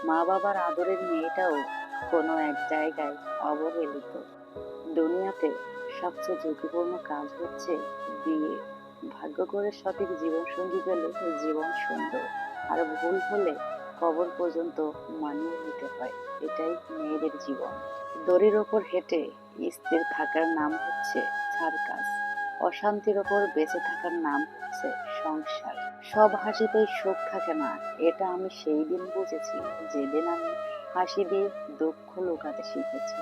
মা বাবার আদরের মেয়েটাও কোনো এক জায়গায় অবহেলিত। দুনিয়াতে সবচেয়ে ঝুঁকিপূর্ণ কাজ হচ্ছে বিয়ে। ভাগ্য করে সঠিক জীবনসঙ্গী পেলে জীবন সুন্দর, আর ভুল হলে কবর পর্যন্ত মানিয়ে নিতে হয়। এটাই মেয়েদের জীবন। দড়ির ওপর হেঁটে স্থির থাকার নাম হচ্ছে সার্কাস। অশান্তির ওপর বেঁচে থাকার নাম হচ্ছে সংসার। সব হাসিতেই সুখ থাকে না, এটা আমি সেই দিন বুঝেছি যেদিন আমি হাসি দিয়ে দুঃখ লুকাতে শিখেছি।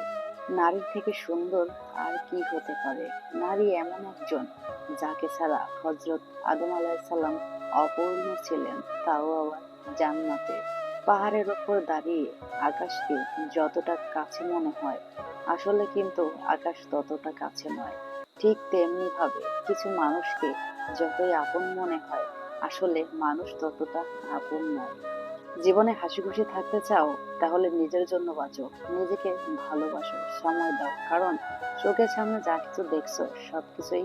নারীর থেকে সুন্দর আর কি হতে পারে? নারী এমন একজন যাকে ছাড়া হজরত আদম আলাইসাল্লাম অপূর্ণ ছিলেন, তাও আবার জান্নাতে। পাহাড়ের ওপর দাঁড়িয়ে আকাশকে যতটা কাছে মনে হয়, আসলে কিন্তু আকাশ ততটা কাছে নয়। ঠিক তেমনি ভাবে কিছু মানুষকে যতই আপন মনে হয়, আসলে মানুষ ততটা আপন নয়। জীবনে হাসি খুশি থাকতে চাও, তাহলে নিজের জন্য বাঁচো, নিজেকে ভালোবাসো, সময় দাও। কারণ চোখের সামনে যা কিছু দেখছো সবকিছুই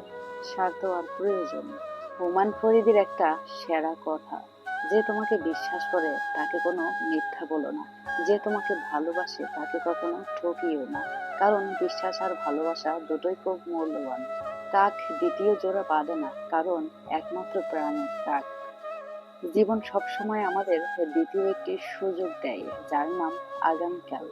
স্বার্থ আর প্রয়োজন। হুমায়ুন ফরিদের একটা সেরা কথা, যে তোমাকে বিশ্বাস করে তাকে কোনো মিথ্যা বলো না, যে তোমাকে ভালোবাসে তাকে কখনো ঠকিও না। কারণ বিশ্বাস আর ভালোবাসা দুটোই খুব মূল্যবান। কাক দ্বিতীয় জোড়া বাঁধে না, কারণ একমাত্র প্রাণী কাক। জীবন সবসময় আমাদের দ্বিতীয় একটি সুযোগ দেয়, যার নাম আগামীকাল।